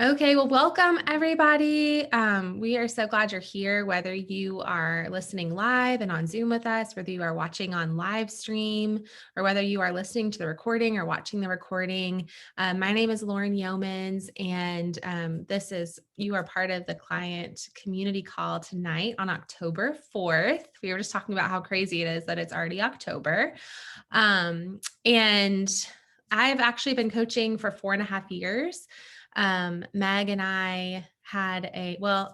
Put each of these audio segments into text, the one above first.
Okay, well, welcome everybody. We are so glad you're here, whether you are listening live and on Zoom with us, whether you are watching on live stream, or whether you are listening to the recording or watching the recording. My name is Lauren Yeomans, and you are part of the client community call tonight on October 4th. We were just talking about how crazy it is that it's already October. And I've actually been coaching for 4.5 years. Meg and I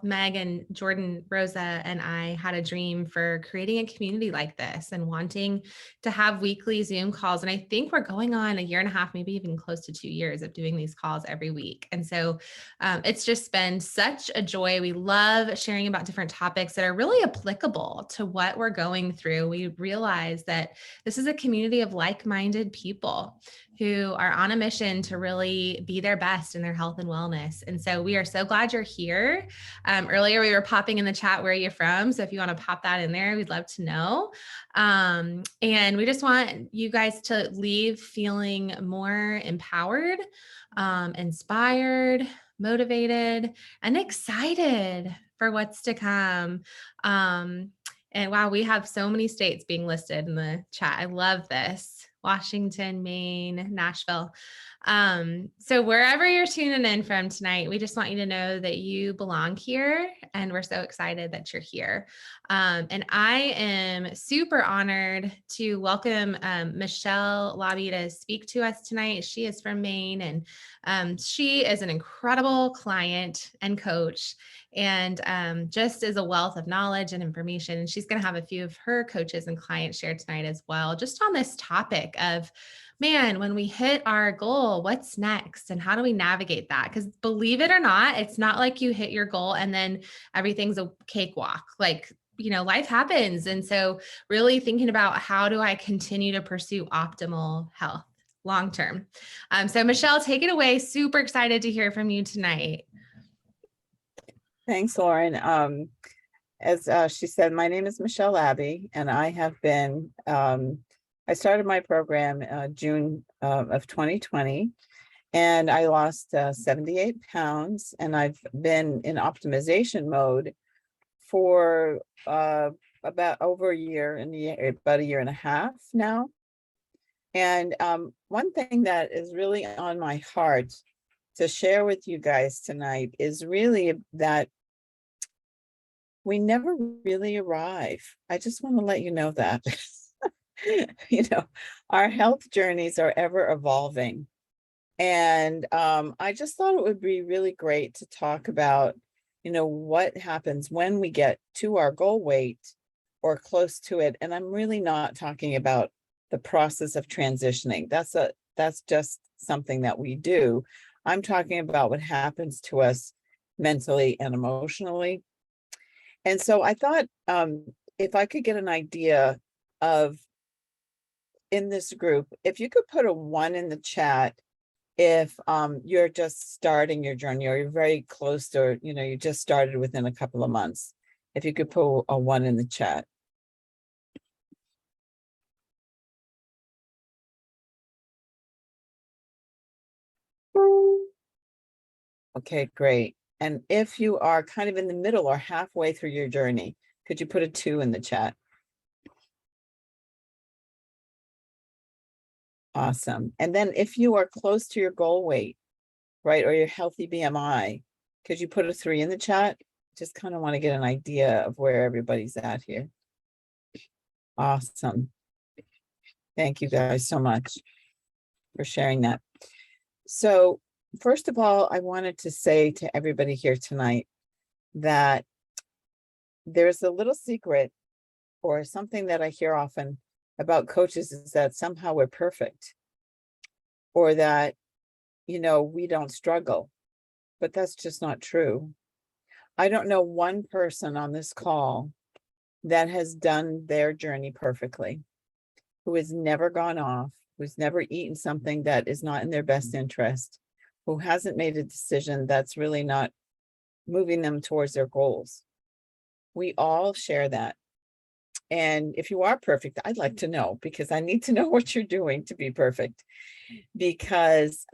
Meg and Jordan Rosa and I had a dream for creating a community like this and wanting to have weekly Zoom calls. And I think we're going on 1.5 years, maybe even close to 2 years of doing these calls every week. And so it's just been such a joy. We love sharing about different topics that are really applicable to what we're going through. We realize that this is a community of like-minded people who are on a mission to really be their best in their health and wellness. And so we are so glad you're here. Earlier, we were popping in the chat, where are you from? So if you want to pop that in there, we'd love to know. And we just want you guys to leave feeling more empowered, inspired, motivated, and excited for what's to come. And wow, we have so many states being listed in the chat. I love this. Washington, Maine, Nashville. So wherever you're tuning in from tonight, we just want you to know that you belong here, and we're so excited that you're here. And I am super honored to welcome Michelle Lobby to speak to us tonight. She is from Maine, and she is an incredible client and coach, and just is a wealth of knowledge and information. And she's going to have a few of her coaches and clients share tonight as well, just on this topic of, man, when we hit our goal, what's next and how do we navigate that? Because believe it or not, it's not like you hit your goal and then everything's a cakewalk. Like, life happens. And so really thinking about, how do I continue to pursue optimal health long term? So Michelle, take it away. Super excited to hear from you tonight. Thanks, Lauren. As she said, my name is Michelle Abbey, and I have been, I started my program June of 2020, and I lost 78 pounds, and I've been in optimization mode for about over a year, about 1.5 years now. And one thing that is really on my heart to share with you guys tonight is really that we never really arrive. I just want to let you know that. Our health journeys are ever evolving. And I just thought it would be really great to talk about, what happens when we get to our goal weight or close to it. And I'm really not talking about the process of transitioning. That's just something that we do. I'm talking about what happens to us mentally and emotionally. And so I thought, if I could get an idea of, in this group, if you could put a 1 in the chat if you're just starting your journey, or you're very close to, you just started within a couple of months. If you could put a 1 in the chat. Okay, great. And if you are kind of in the middle or halfway through your journey, could you put a 2 in the chat? Awesome. And then if you are close to your goal weight, right, or your healthy BMI, could you put a 3 in the chat? Just kind of want to get an idea of where everybody's at here. Awesome. Thank you guys so much for sharing that. So first of all, I wanted to say to everybody here tonight that there's a little secret, or something that I hear often about coaches, is that somehow we're perfect, or that, we don't struggle. But that's just not true. I don't know one person on this call that has done their journey perfectly, who has never gone off, who's never eaten something that is not in their best interest, who hasn't made a decision that's really not moving them towards their goals. We all share that. And if you are perfect, I'd like to know, because I need to know what you're doing to be perfect. Because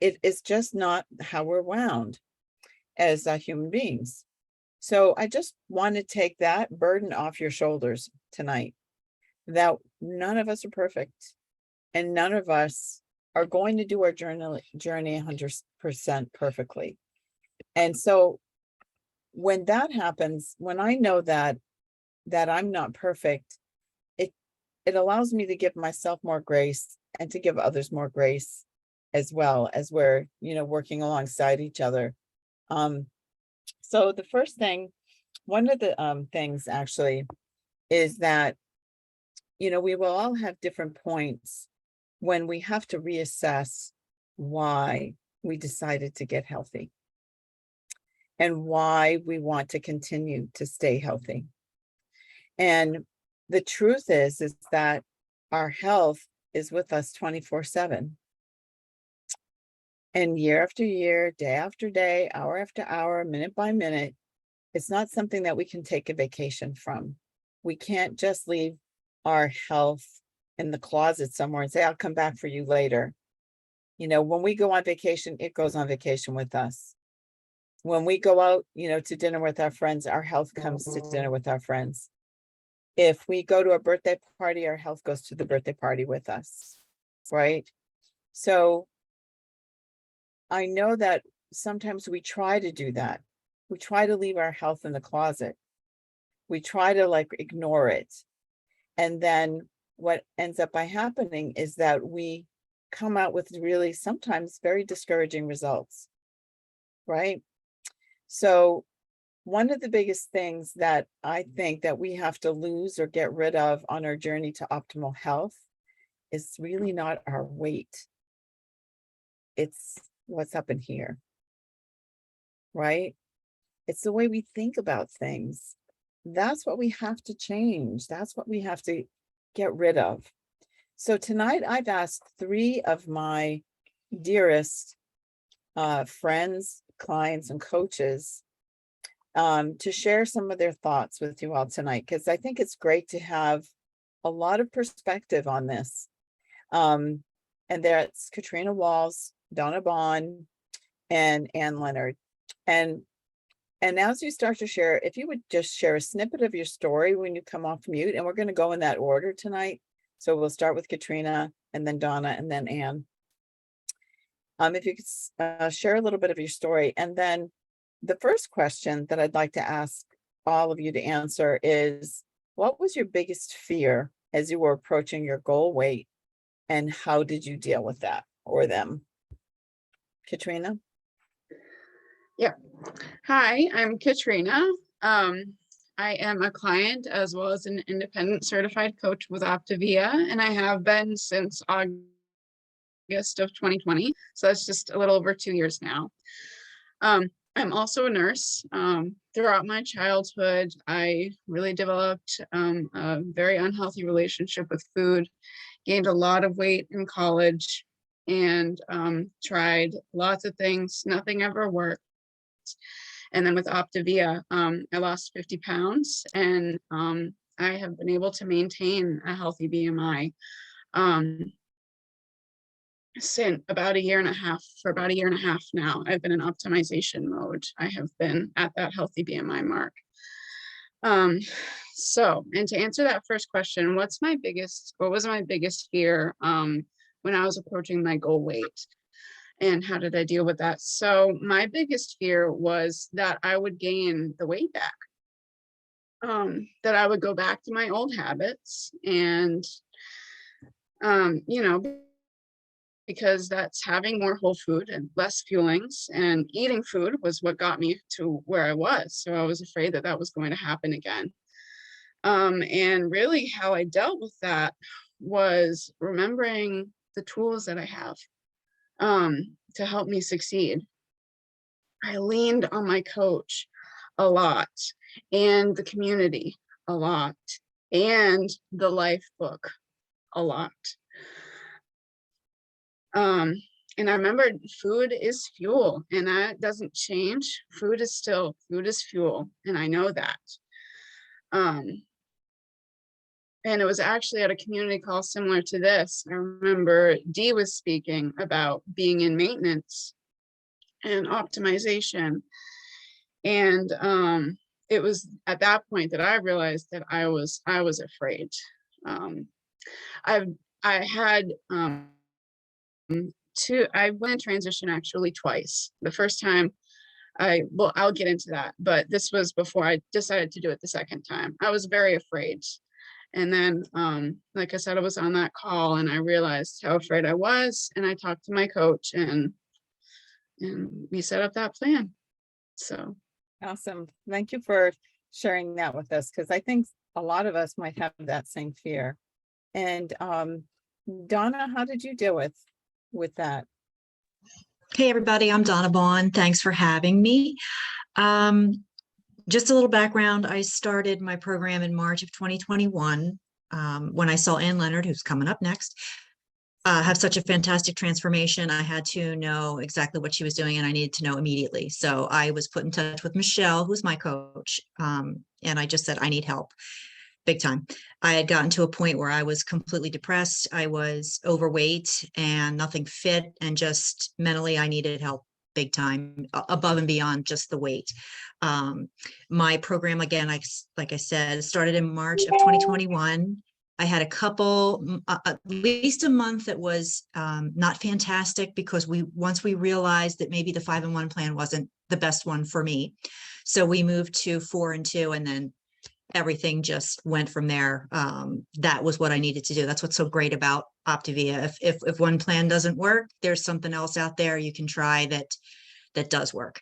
it is just not how we're wound as human beings. So I just want to take that burden off your shoulders tonight, that none of us are perfect and none of us are going to do our journey 100% perfectly. And so when that happens, when I know that I'm not perfect, it allows me to give myself more grace and to give others more grace as well, as we're, working alongside each other. So the first thing, one of the things actually is that, we will all have different points when we have to reassess why we decided to get healthy and why we want to continue to stay healthy. And the truth is that our health is with us 24/7. And year after year, day after day, hour after hour, minute by minute, it's not something that we can take a vacation from. We can't just leave our health in the closet somewhere and say, I'll come back for you later. When we go on vacation, it goes on vacation with us. When we go out, to dinner with our friends, our health comes to dinner with our friends. If we go to a birthday party, our health goes to the birthday party with us, right? So I know that sometimes we try to do that. We try to leave our health in the closet. We try to ignore it. And then what ends up by happening is that we come out with really sometimes very discouraging results, right? So one of the biggest things that I think that we have to lose or get rid of on our journey to optimal health is really not our weight. It's what's up in here, right? It's the way we think about things. That's what we have to change. That's what we have to get rid of. So tonight I've asked 3 of my dearest friends, clients, and coaches to share some of their thoughts with you all tonight, because I think it's great to have a lot of perspective on this. And that's Katrina Walls, Donna Bond, and Ann Leonard. And as you start to share, if you would just share a snippet of your story when you come off mute, and we're going to go in that order tonight. So we'll start with Katrina and then Donna and then Ann. If you could share a little bit of your story. And then the first question that I'd like to ask all of you to answer is, what was your biggest fear as you were approaching your goal weight, and how did you deal with that or them? Katrina? Yeah. Hi, I'm Katrina. I am a client as well as an independent certified coach with Optavia, and I have been since August of 2020. So that's just a little over 2 years now. I'm also a nurse. Throughout my childhood, I really developed a very unhealthy relationship with food, gained a lot of weight in college, and tried lots of things. Nothing ever worked. And then with Optavia, I lost 50 pounds, and I have been able to maintain a healthy BMI since about a year and a half. For about a year and a half now, I've been in optimization mode. I have been at that healthy BMI mark. So, and to answer that first question, what was my biggest fear when I was approaching my goal weight? And how did I deal with that? So my biggest fear was that I would gain the weight back, that I would go back to my old habits, and, because that's having more whole food and less fuelings, and eating food was what got me to where I was. So I was afraid that that was going to happen again. And really how I dealt with that was remembering the tools that I have to help me succeed. I leaned on my coach a lot, and the community a lot, and the life book a lot. And I remembered food is fuel, and that doesn't change. Food is fuel, and I know that. And it was actually at a community call similar to this. I remember Dee was speaking about being in maintenance and optimization. And it was at that point that I realized that I was afraid. I had I went in transition actually twice. The first time I'll get into that, but this was before I decided to do it the second time. I was very afraid. And then, like I said, I was on that call and I realized how afraid I was. And I talked to my coach and we set up that plan. So. Awesome. Thank you for sharing that with us, because I think a lot of us might have that same fear. And Donna, how did you deal with that? Hey, everybody, I'm Donna Vaughn. Thanks for having me. Just a little background. I started my program in March of 2021 when I saw Ann Leonard, who's coming up next, have such a fantastic transformation. I had to know exactly what she was doing and I needed to know immediately. So I was put in touch with Michelle, who's my coach. And I just said, I need help big time. I had gotten to a point where I was completely depressed. I was overweight and nothing fit. And just mentally, I needed help big time, above and beyond just the weight. My program, again, like I said, started in March of 2021. I had a couple, at least a month that was not fantastic, because once we realized that maybe the 5 and 1 plan wasn't the best one for me. So we moved to 4 and 2, and then everything just went from there. That was what I needed to do. That's what's so great about Optavia. If one plan doesn't work, there's something else out there you can try that does work.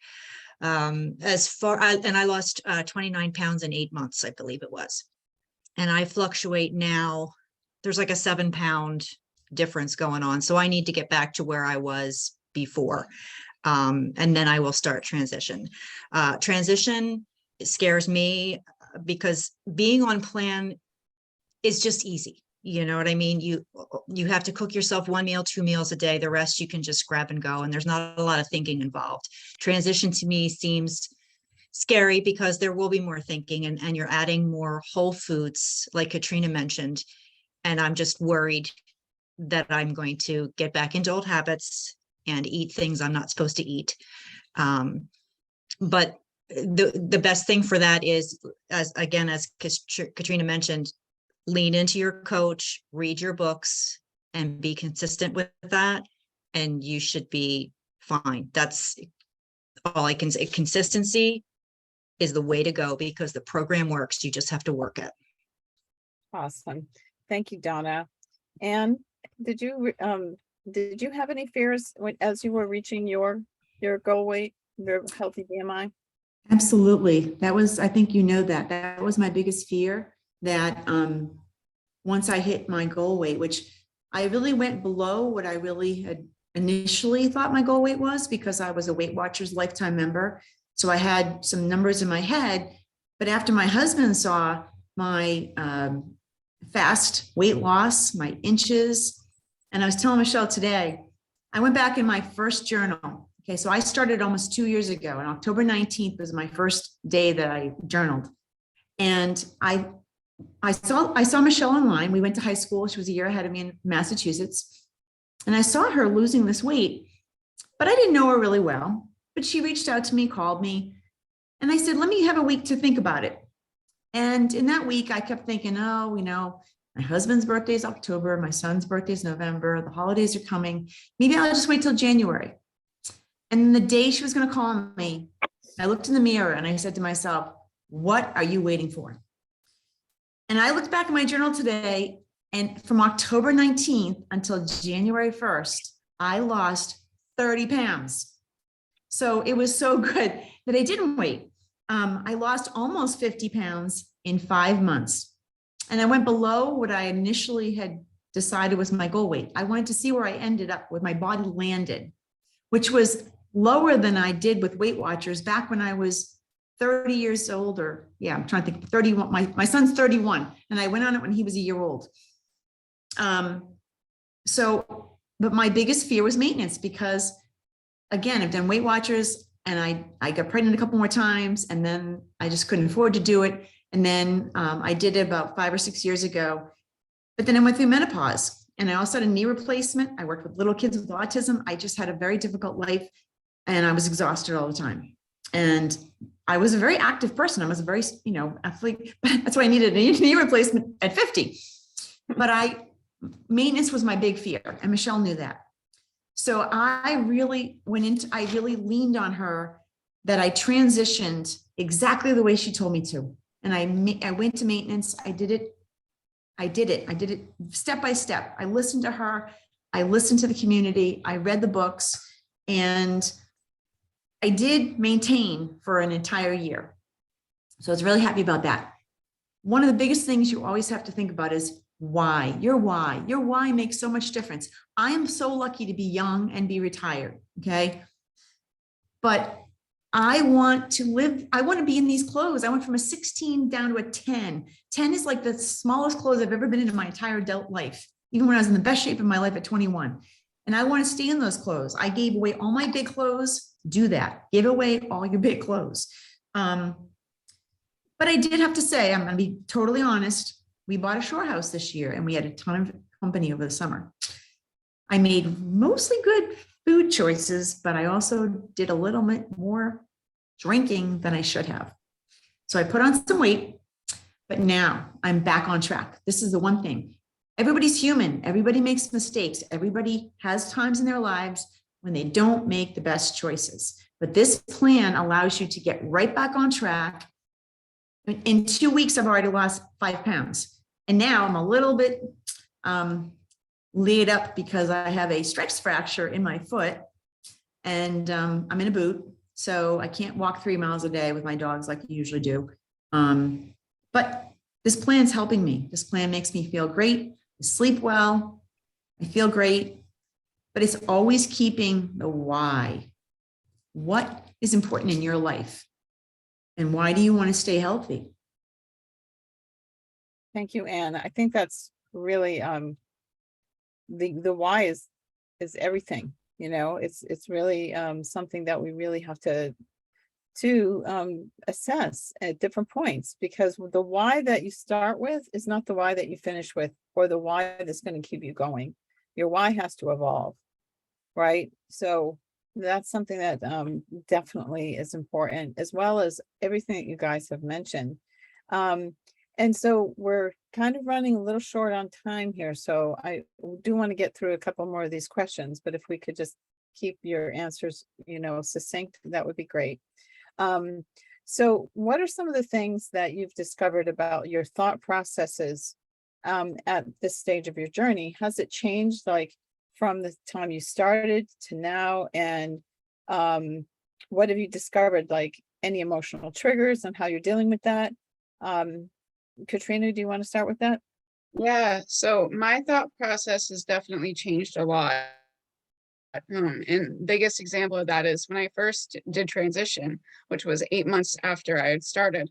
And I lost 29 pounds in 8 months, I believe it was. And I fluctuate now. There's like a 7-pound difference going on. So I need to get back to where I was before. And then I will start transition. Transition scares me because being on plan is just easy. You know what I mean? You have to cook yourself 1 meal, 2 meals a day. The rest you can just grab and go. And there's not a lot of thinking involved. Transition to me seems scary because there will be more thinking and you're adding more whole foods, like Katrina mentioned. And I'm just worried that I'm going to get back into old habits and eat things I'm not supposed to eat. But the best thing for that is, as Katrina mentioned, lean into your coach, read your books, and be consistent with that, and you should be fine. That's all I can say. Consistency is the way to go because the program works. You just have to work it. Awesome. Thank you, Donna. And did you have any fears as you were reaching your goal weight, your healthy BMI? Absolutely. That was, I think that was my biggest fear, that once I hit my goal weight, which I really went below what I really had initially thought my goal weight was, because I was a Weight Watchers lifetime member. So I had some numbers in my head, but after my husband saw my fast weight loss, my inches, and I was telling Michelle today, I went back in my first journal. Okay, so I started almost 2 years ago, and October 19th was my first day that I journaled. And I saw Michelle online. We went to high school. She was a year ahead of me in Massachusetts. And I saw her losing this weight, but I didn't know her really well. But she reached out to me, called me, and I said, let me have a week to think about it. And in that week, I kept thinking, oh, my husband's birthday is October, my son's birthday is November, the holidays are coming. Maybe I'll just wait till January. And the day she was going to call me, I looked in the mirror and I said to myself, what are you waiting for? And I looked back at my journal today, and from October 19th until January 1st, I lost 30 pounds. So it was so good that I didn't wait. I lost almost 50 pounds in 5 months. And I went below what I initially had decided was my goal weight. I wanted to see where I ended up, where my body landed, which was lower than I did with Weight Watchers back when I was 30 years old, or I'm trying to think, 31. My son's 31, and I went on it when he was a year old. But my biggest fear was maintenance, because again, I've done Weight Watchers and I got pregnant a couple more times, and then I just couldn't afford to do it. And then I did it about 5 or 6 years ago. But then I went through menopause and I also had a knee replacement. I worked with little kids with autism. I just had a very difficult life and I was exhausted all the time. And I was a very active person. I was a very, athlete. That's why I needed a knee replacement at 50. But maintenance was my big fear. And Michelle knew that. So I really leaned on her that I transitioned exactly the way she told me to. And I went to maintenance. I did it step by step. I listened to her. I listened to the community. I read the books and I did maintain for an entire year. So I was really happy about that. One of the biggest things you always have to think about is why. Your why makes so much difference. I am so lucky to be young and be retired. Okay. But I want to be in these clothes. I went from a 16 down to a 10. 10 is like the smallest clothes I've ever been in my entire adult life, even when I was in the best shape of my life at 21. And I want to stay in those clothes. I gave away all my big clothes. Do that. Give away all your big clothes. But I did have to say, I'm going to be totally honest. We bought a shore house this year and we had a ton of company over the summer. I made mostly good food choices, but I also did a little bit more drinking than I should have. So I put on some weight, but now I'm back on track. This is the one thing. Everybody's human. Everybody makes mistakes. Everybody has times in their lives when they don't make the best choices. But this plan allows you to get right back on track. In 2 weeks, I've already lost 5 pounds. And now I'm a little bit laid up because I have a stress fracture in my foot and I'm in a boot. So I can't walk 3 miles a day with my dogs like you usually do. But this plan's helping me. This plan makes me feel great. I sleep well. I feel great. But it's always keeping the why. What is important in your life? And why do you want to stay healthy? Thank you, Anne. I think that's really the why is everything. It's really something that we really have to assess at different points, because the why that you start with is not the why that you finish with, or the why that's going to keep you going. Your why has to evolve, right? So that's something that definitely is important, as well as everything that you guys have mentioned. And so we're kind of running a little short on time here. So I do want to get through a couple more of these questions, but if we could just keep your answers, succinct, that would be great. So what are some of the things that you've discovered about your thought processes at this stage of your journey? Has it changed, like, from the time you started to now? And what have you discovered, like any emotional triggers and how you're dealing with that? Katrina, do you want to start with that? Yeah, so my thought process has definitely changed a lot. And biggest example of that is when I first did transition, which was 8 months after I had started.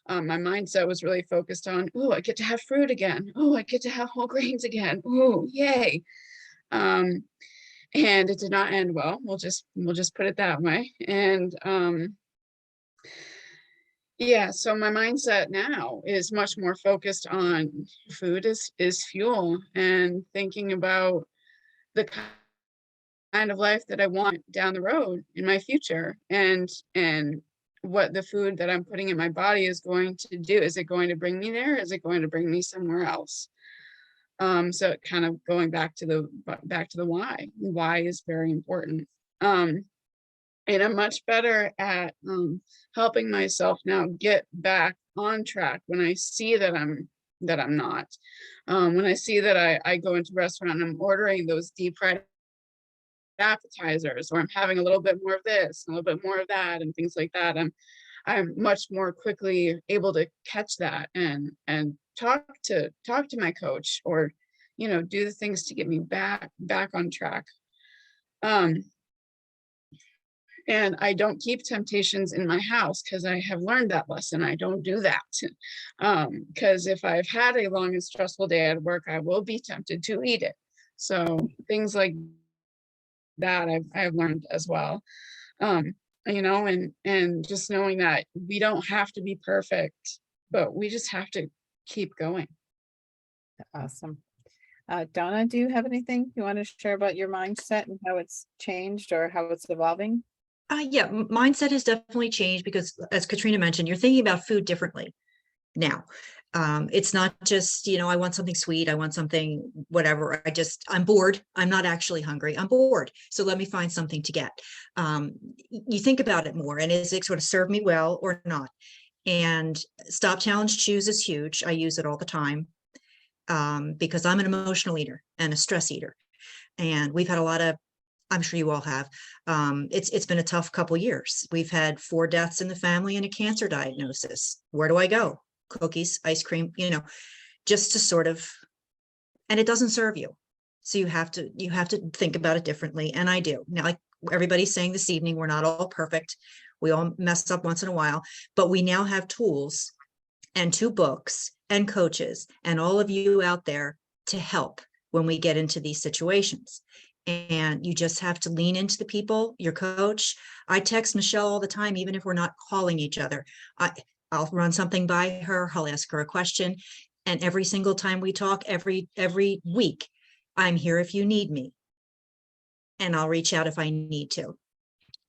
My mindset was really focused on, oh, I get to have fruit again. Oh, I get to have whole grains again. Oh, yay. And it did not end well. We'll just put it that way. And yeah, so my mindset now is much more focused on food is fuel, and thinking about the kind of life that I want down the road in my future, and what the food that I'm putting in my body is going to do. Is it going to bring me there? Is it going to bring me somewhere else? So kind of going back to the why. Why is very important. And I'm much better at helping myself now get back on track when I see that I'm not. When I see that I go into a restaurant and I'm ordering those deep fried appetizers, or I'm having a little bit more of this, a little bit more of that, and things like that, I'm much more quickly able to catch that and talk to my coach, or do the things to get me back on track. And I don't keep temptations in my house, because I have learned that lesson. I don't do that. Because if I've had a long and stressful day at work, I will be tempted to eat it. So things like that I've learned as well. And just knowing that we don't have to be perfect but we just have to keep going. Awesome. Donna, do you have anything you want to share about your mindset and how it's changed or how it's evolving? Yeah, mindset has definitely changed because, as Katrina mentioned, you're thinking about food differently now. It's not just, I want something sweet, I want something whatever. I'm bored. I'm not actually hungry. I'm bored. So let me find something to get. You think about it more, and is it sort of serve me well or not? And stop, challenge, choose is huge. I use it all the time because I'm an emotional eater and a stress eater. And we've had a lot of, I'm sure you all have. It's been a tough couple years. We've had 4 deaths in the family and a cancer diagnosis. Where do I go? Cookies, ice cream, just to sort of, and it doesn't serve you. So you have to think about it differently. And I do. Now, like everybody's saying this evening, we're not all perfect. We all mess up once in a while, but we now have tools and 2 books and coaches and all of you out there to help when we get into these situations. And you just have to lean into the people, your coach. I text Michelle all the time, even if we're not calling each other. I'll run something by her. I'll ask her a question. And every single time we talk, every week, I'm here if you need me. And I'll reach out if I need to.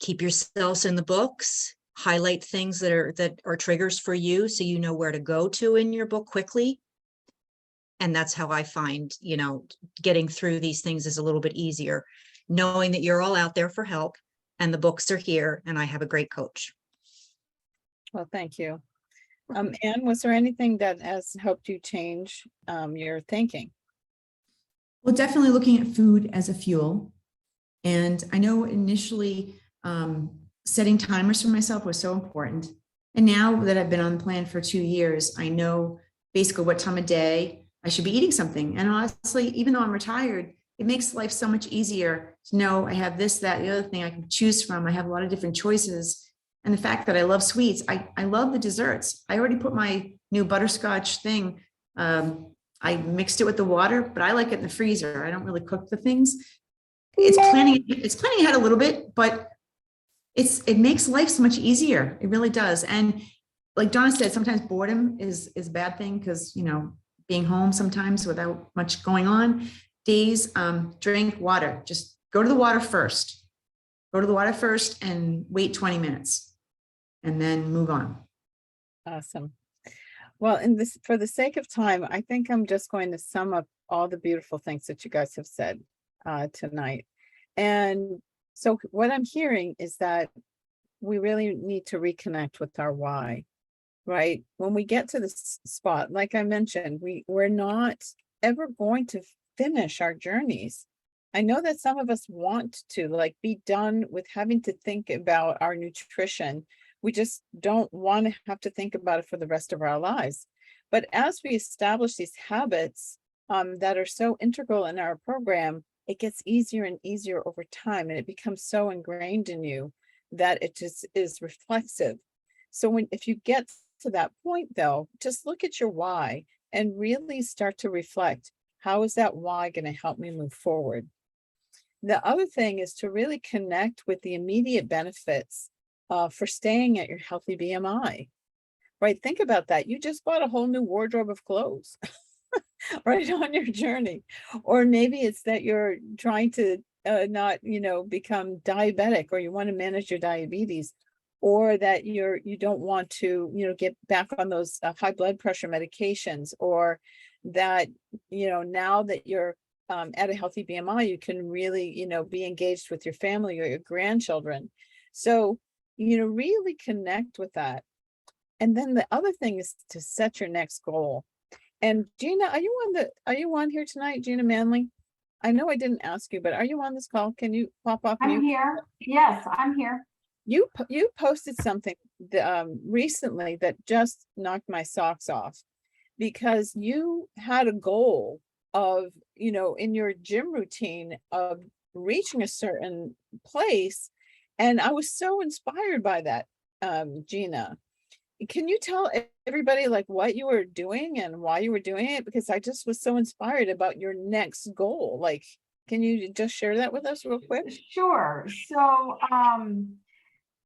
Keep yourselves in the books. Highlight things that are triggers for you, so you know where to go to in your book quickly. And that's how I find, getting through these things is a little bit easier, knowing that you're all out there for help and the books are here and I have a great coach. Well, thank you. Anne, was there anything that has helped you change your thinking? Well, definitely looking at food as a fuel. And I know initially setting timers for myself was so important. And now that I've been on the plan for 2 years, I know basically what time of day I should be eating something. And honestly, even though I'm retired, it makes life so much easier to know I have this, that, the other thing I can choose from. I have a lot of different choices. And the fact that I love sweets, I love the desserts. I already put my new butterscotch thing. I mixed it with the water, but I like it in the freezer. I don't really cook the things. It's planning ahead a little bit, but it makes life so much easier. It really does. And like Donna said, sometimes boredom is a bad thing because, being home sometimes without much going on. Days, drink water. Just go to the water first. Go to the water first and wait 20 minutes and then move on. Awesome. Well, for the sake of time, I think I'm just going to sum up all the beautiful things that you guys have said tonight. And so what I'm hearing is that we really need to reconnect with our why, right? When we get to this spot, like I mentioned, we're not ever going to finish our journeys. I know that some of us want to be done with having to think about our nutrition. We just don't want to have to think about it for the rest of our lives. But as we establish these habits that are so integral in our program, it gets easier and easier over time, and it becomes so ingrained in you that it just is reflexive. So if you get to that point, though, just look at your why and really start to reflect, how is that why going to help me move forward? The other thing is to really connect with the immediate benefits for staying at your healthy BMI, right? Think about that. You just bought a whole new wardrobe of clothes right on your journey. Or maybe it's that you're trying to not, become diabetic, or you want to manage your diabetes, or that you don't want to, get back on those high blood pressure medications, or that, now that you're at a healthy BMI, you can really, be engaged with your family or your grandchildren. So, really connect with that. And then the other thing is to set your next goal. And Gina, are you on here tonight, Gina Manley? I know I didn't ask you, but are you on this call? Can you pop off mute? I'm here. Yes, I'm here. You posted something recently that just knocked my socks off, because you had a goal of, in your gym routine of reaching a certain place. And I was so inspired by that, Gina. Can you tell everybody what you were doing and why you were doing it? Because I just was so inspired about your next goal. Can you just share that with us real quick? Sure. So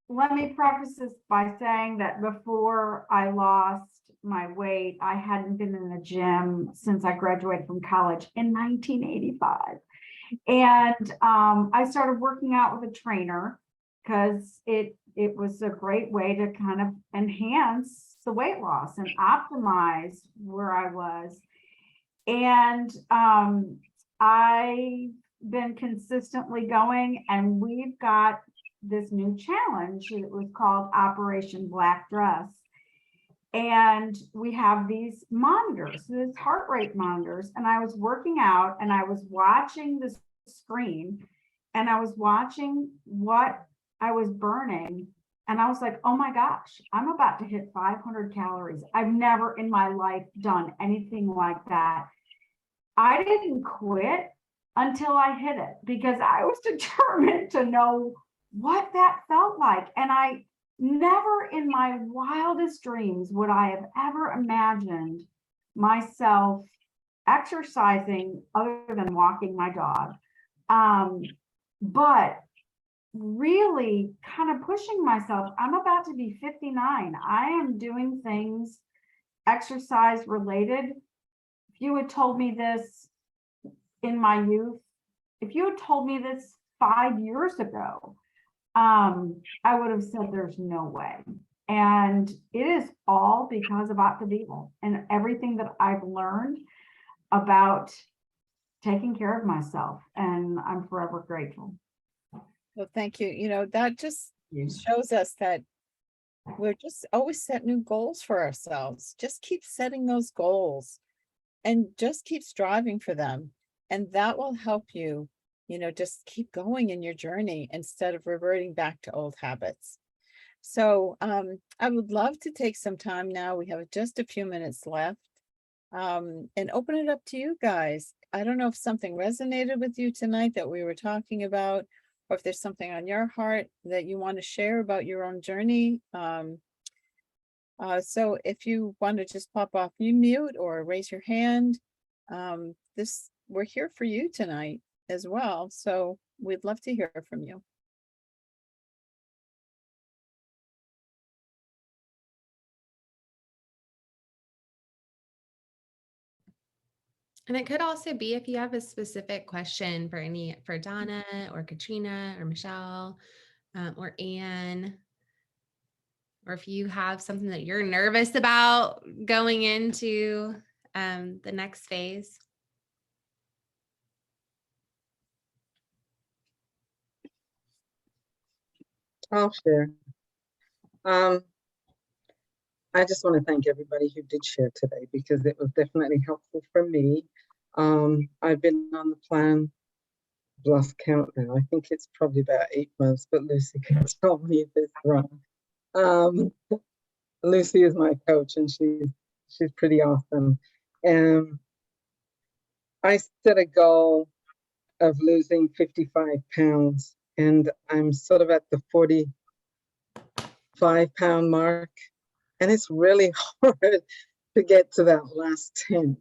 let me preface this by saying that before I lost my weight. I hadn't been in the gym since I graduated from college in 1985. And I started working out with a trainer because it was a great way to kind of enhance the weight loss and optimize where I was. And I've been consistently going, and we've got this new challenge that was called Operation Black Dress. And we have these monitors, these heart rate monitors. And I was working out and I was watching the screen and I was watching what I was burning. And I was like, oh my gosh, I'm about to hit 500 calories. I've never in my life done anything like that. I didn't quit until I hit it because I was determined to know what that felt like. And I never in my wildest dreams would I have ever imagined myself exercising other than walking my dog. But really kind of pushing myself. I'm about to be 59. I am doing things exercise related. If you had told me this in my youth, if you had told me this 5 years ago, I would have said there's no way. And it is all because of Optavia and everything that I've learned about taking care of myself. And I'm forever grateful. Well, thank you. You know, that just shows us that we're just always set new goals for ourselves. Just keep setting those goals and just keep striving for them. And that will help you, you know, just keep going in your journey instead of reverting back to old habits. So I would love to take some time now. We have just a few minutes left and open it up to you guys. I don't know if something resonated with you tonight that we were talking about, or if there's something on your heart that you want to share about your own journey. So if you want to just pop off mute or raise your hand, we're here for you tonight as well. So we'd love to hear from you. And it could also be if you have a specific question for Donna or Katrina or Michelle or Anne, or if you have something that you're nervous about going into the next phase. I'll share. I just want to thank everybody who did share today because it was definitely helpful for me. I've been on the plan, lost count now. I think it's probably about 8 months, but Lucy can tell me if it's wrong. Lucy is my coach and she's pretty awesome. I set a goal of losing 55 pounds and I'm sort of at the 45-pound mark. And it's really hard to get to that last 10.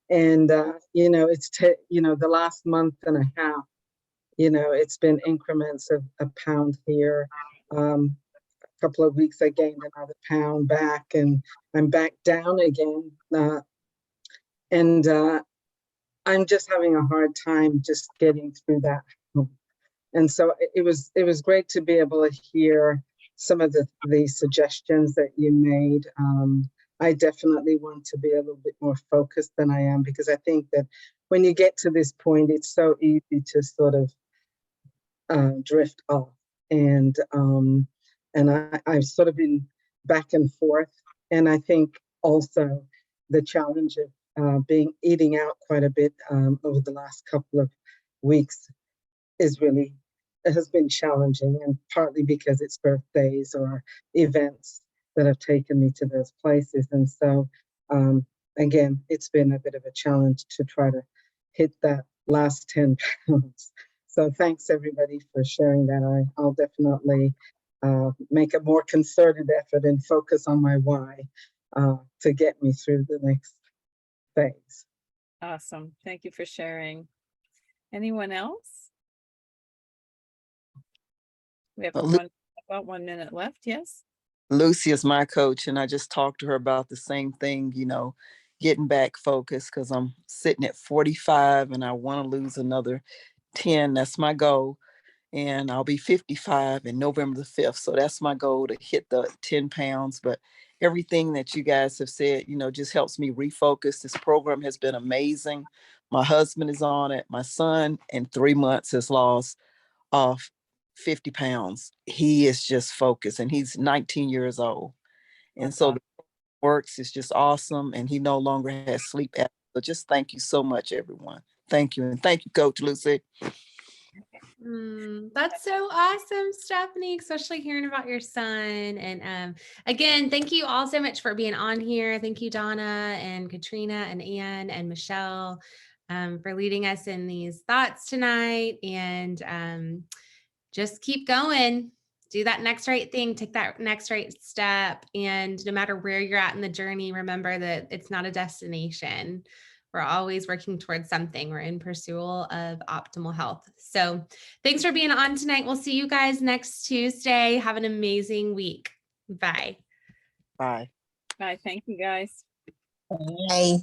And, you know, the last month and a half, you know, it's been increments of a pound here. A couple of weeks I gained another pound back and I'm back down again. I'm just having a hard time just getting through that. And so it was great to be able to hear some of the suggestions that you made. I definitely want to be a little bit more focused than I am because I think that when you get to this point, it's so easy to sort of drift off. And I've sort of been back and forth. And I think also the challenge of eating out quite a bit over the last couple of weeks it has been challenging, and partly because it's birthdays or events that have taken me to those places. And so, again, it's been a bit of a challenge to try to hit that last 10 pounds. So thanks everybody for sharing that. I'll definitely make a more concerted effort and focus on my why to get me through the next phase. Awesome. Thank you for sharing. Anyone else? We have about 1 minute left. Yes. Lucy is my coach, and I just talked to her about the same thing, getting back focused because I'm sitting at 45 and I want to lose another 10. That's my goal. And I'll be 55 in November the 5th. So that's my goal, to hit the 10 pounds. But everything that you guys have said, just helps me refocus. This program has been amazing. My husband is on it. My son in 3 months has lost off 50 pounds. He is just focused, and he's 19 years old. And so the works is just awesome. And he no longer has sleep apnea. So just thank you so much, everyone. Thank you. And thank you, Coach Lucy. That's so awesome, Stephanie, especially hearing about your son. And again, thank you all so much for being on here. Thank you, Donna and Katrina and Ann and Michelle, for leading us in these thoughts tonight. And just keep going. Do that next right thing. Take that next right step. And no matter where you're at in the journey, remember that it's not a destination. We're always working towards something. We're in pursuit of optimal health. So thanks for being on tonight. We'll see you guys next Tuesday. Have an amazing week. Bye. Bye. Bye. Thank you, guys. Bye.